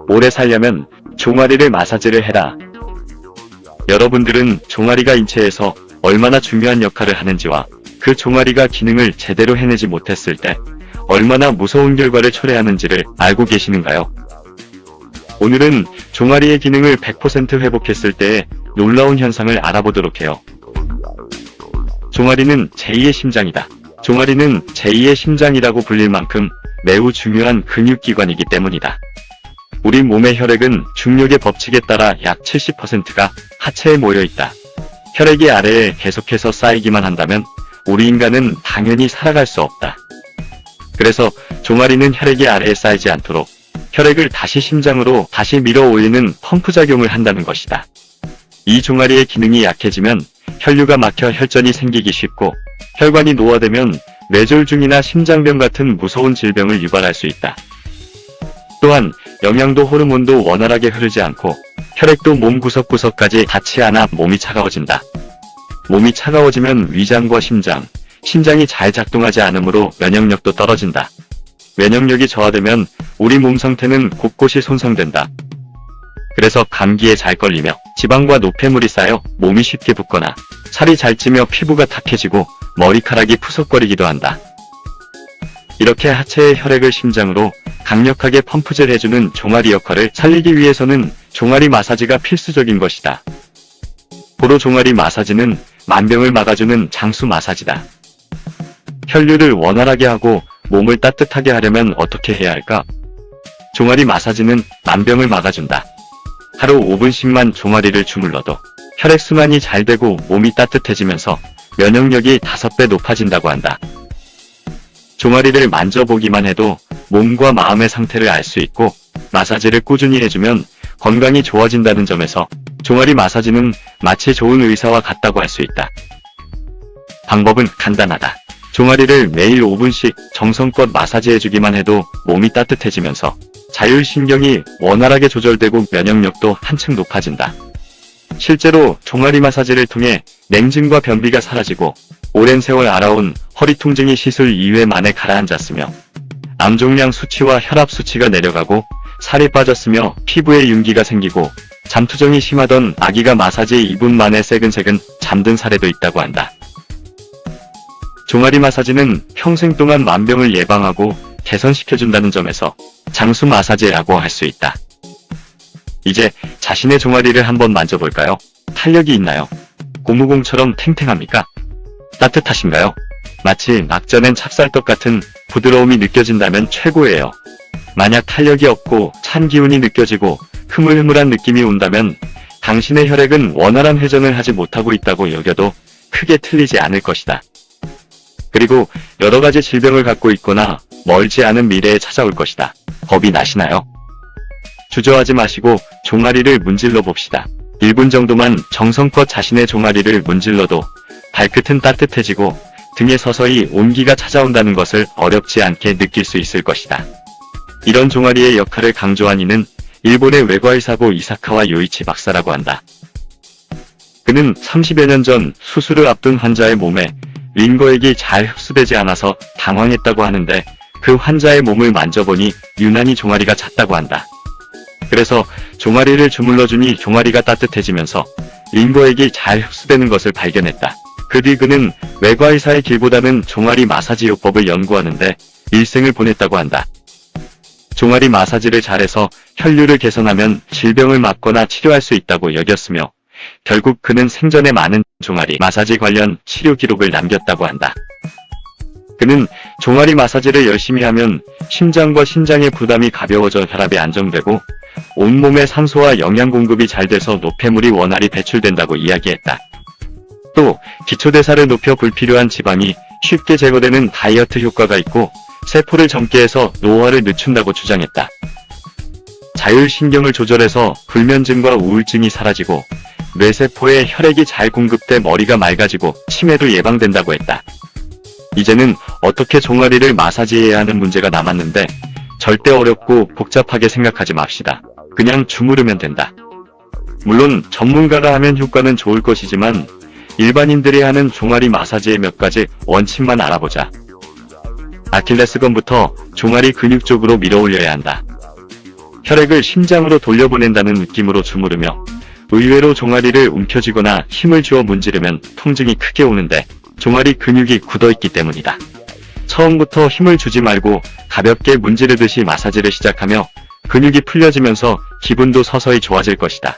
오래 살려면 종아리를 마사지를 해라. 여러분들은 종아리가 인체에서 얼마나 중요한 역할을 하는지와 그 종아리가 기능을 제대로 해내지 못했을 때 얼마나 무서운 결과를 초래하는지를 알고 계시는가요? 오늘은 종아리의 기능을 100% 회복했을 때의 놀라운 현상을 알아보도록 해요. 종아리는 제2의 심장이다. 종아리는 제2의 심장이라고 불릴 만큼 매우 중요한 근육기관이기 때문이다. 우리 몸의 혈액은 중력의 법칙에 따라 약 70%가 하체에 모여있다. 혈액이 아래에 계속해서 쌓이기만 한다면 우리 인간은 당연히 살아갈 수 없다. 그래서 종아리는 혈액이 아래에 쌓이지 않도록 혈액을 다시 심장으로 다시 밀어 올리는 펌프 작용을 한다는 것이다. 이 종아리의 기능이 약해지면 혈류가 막혀 혈전이 생기기 쉽고 혈관이 노화되면 뇌졸중이나 심장병 같은 무서운 질병을 유발할 수 있다. 또한 영양도 호르몬도 원활하게 흐르지 않고 혈액도 몸 구석구석까지 닿지 않아 몸이 차가워진다. 몸이 차가워지면 위장과 심장이 잘 작동하지 않으므로 면역력도 떨어진다. 면역력이 저하되면 우리 몸 상태는 곳곳이 손상된다. 그래서 감기에 잘 걸리며 지방과 노폐물이 쌓여 몸이 쉽게 붓거나 살이 잘 찌며 피부가 탁해지고 머리카락이 푸석거리기도 한다. 이렇게 하체의 혈액을 심장으로 강력하게 펌프질 해주는 종아리 역할을 살리기 위해서는 종아리 마사지가 필수적인 것이다. 고로 종아리 마사지는 만병을 막아주는 장수 마사지다. 혈류를 원활하게 하고 몸을 따뜻하게 하려면 어떻게 해야 할까? 종아리 마사지는 만병을 막아준다. 하루 5분씩만 종아리를 주물러도 혈액순환이 잘 되고 몸이 따뜻해지면서 면역력이 5배 높아진다고 한다. 종아리를 만져보기만 해도 몸과 마음의 상태를 알 수 있고 마사지를 꾸준히 해주면 건강이 좋아진다는 점에서 종아리 마사지는 마치 좋은 의사와 같다고 할 수 있다. 방법은 간단하다. 종아리를 매일 5분씩 정성껏 마사지해주기만 해도 몸이 따뜻해지면서 자율신경이 원활하게 조절되고 면역력도 한층 높아진다. 실제로 종아리 마사지를 통해 냉증과 변비가 사라지고 오랜 세월 알아온 허리 통증이 시술 2회 만에 가라앉았으며 암종양 수치와 혈압 수치가 내려가고 살이 빠졌으며 피부에 윤기가 생기고 잠투정이 심하던 아기가 마사지 2분 만에 새근새근 잠든 사례도 있다고 한다. 종아리 마사지는 평생 동안 만병을 예방하고 개선시켜준다는 점에서 장수 마사지라고 할 수 있다. 이제 자신의 종아리를 한번 만져볼까요? 탄력이 있나요? 고무공처럼 탱탱합니까? 따뜻하신가요? 마치 낙져낸 찹쌀떡 같은 부드러움이 느껴진다면 최고예요. 만약 탄력이 없고 찬 기운이 느껴지고 흐물흐물한 느낌이 온다면 당신의 혈액은 원활한 회전을 하지 못하고 있다고 여겨도 크게 틀리지 않을 것이다. 그리고 여러가지 질병을 갖고 있거나 멀지 않은 미래에 찾아올 것이다. 겁이 나시나요? 주저하지 마시고 종아리를 문질러 봅시다. 1분 정도만 정성껏 자신의 종아리를 문질러도 발끝은 따뜻해지고 등에 서서히 온기가 찾아온다는 것을 어렵지 않게 느낄 수 있을 것이다. 이런 종아리의 역할을 강조한 이는 일본의 외과의사고 이사카와 요이치 박사라고 한다. 그는 30여 년 전 수술을 앞둔 환자의 몸에 링거액이 잘 흡수되지 않아서 당황했다고 하는데 그 환자의 몸을 만져보니 유난히 종아리가 찼다고 한다. 그래서 종아리를 주물러주니 종아리가 따뜻해지면서 링거액이 잘 흡수되는 것을 발견했다. 그 뒤 그는 외과의사의 길보다는 종아리 마사지 요법을 연구하는데 일생을 보냈다고 한다. 종아리 마사지를 잘해서 혈류를 개선하면 질병을 막거나 치료할 수 있다고 여겼으며 결국 그는 생전에 많은 종아리 마사지 관련 치료 기록을 남겼다고 한다. 그는 종아리 마사지를 열심히 하면 심장과 신장의 부담이 가벼워져 혈압이 안정되고 온몸의 산소와 영양 공급이 잘 돼서 노폐물이 원활히 배출된다고 이야기했다. 또 기초대사를 높여 불필요한 지방이 쉽게 제거되는 다이어트 효과가 있고 세포를 젊게 해서 노화를 늦춘다고 주장했다. 자율신경을 조절해서 불면증과 우울증이 사라지고 뇌세포에 혈액이 잘 공급돼 머리가 맑아지고 치매도 예방된다고 했다. 이제는 어떻게 종아리를 마사지해야 하는 문제가 남았는데 절대 어렵고 복잡하게 생각하지 맙시다. 그냥 주무르면 된다. 물론 전문가가 하면 효과는 좋을 것이지만 일반인들이 하는 종아리 마사지의 몇 가지 원칙만 알아보자. 아킬레스건부터 종아리 근육 쪽으로 밀어 올려야 한다. 혈액을 심장으로 돌려보낸다는 느낌으로 주무르며 의외로 종아리를 움켜쥐거나 힘을 주어 문지르면 통증이 크게 오는데 종아리 근육이 굳어있기 때문이다. 처음부터 힘을 주지 말고 가볍게 문지르듯이 마사지를 시작하며 근육이 풀려지면서 기분도 서서히 좋아질 것이다.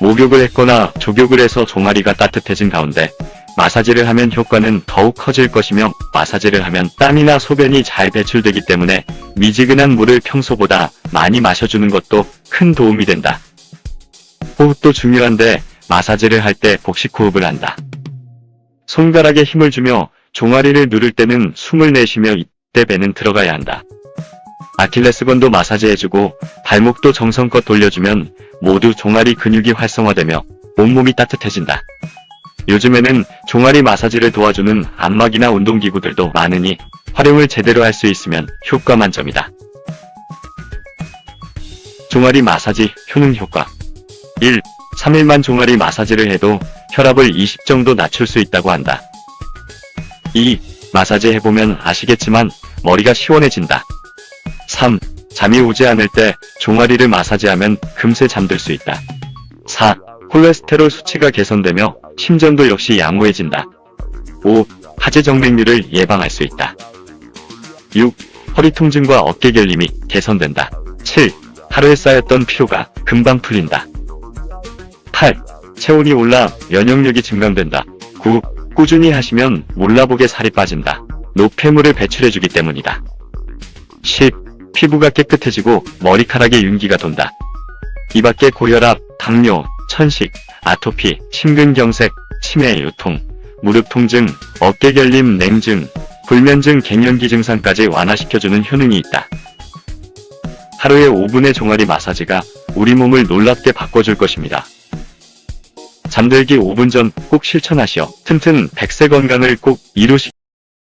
목욕을 했거나 족욕을 해서 종아리가 따뜻해진 가운데 마사지를 하면 효과는 더욱 커질 것이며 마사지를 하면 땀이나 소변이 잘 배출되기 때문에 미지근한 물을 평소보다 많이 마셔주는 것도 큰 도움이 된다. 호흡도 중요한데 마사지를 할 때 복식호흡을 한다. 손가락에 힘을 주며 종아리를 누를 때는 숨을 내쉬며 이때 배는 들어가야 한다. 아킬레스건도 마사지해주고 발목도 정성껏 돌려주면 모두 종아리 근육이 활성화되며 온몸이 따뜻해진다. 요즘에는 종아리 마사지를 도와주는 안마기나 운동기구들도 많으니 활용을 제대로 할 수 있으면 효과 만점이다. 종아리 마사지 효능 효과 1. 3일만 종아리 마사지를 해도 혈압을 20 정도 낮출 수 있다고 한다. 2. 마사지 해보면 아시겠지만 머리가 시원해진다. 3. 잠이 오지 않을 때 종아리를 마사지하면 금세 잠들 수 있다. 4. 콜레스테롤 수치가 개선되며 심전도 역시 양호해진다. 5. 하지정맥류를 예방할 수 있다. 6. 허리 통증과 어깨 결림이 개선된다. 7. 하루에 쌓였던 피로가 금방 풀린다. 8. 체온이 올라 면역력이 증강된다. 9. 꾸준히 하시면 몰라보게 살이 빠진다. 노폐물을 배출해주기 때문이다. 10. 피부가 깨끗해지고 머리카락에 윤기가 돈다. 이 밖에 고혈압, 당뇨, 천식, 아토피, 심근경색, 치매, 요통, 무릎 통증, 어깨 결림, 냉증, 불면증, 갱년기 증상까지 완화시켜주는 효능이 있다. 하루에 5분의 종아리 마사지가 우리 몸을 놀랍게 바꿔줄 것입니다. 잠들기 5분 전 꼭 실천하시어 튼튼 100세 건강을 꼭 이루시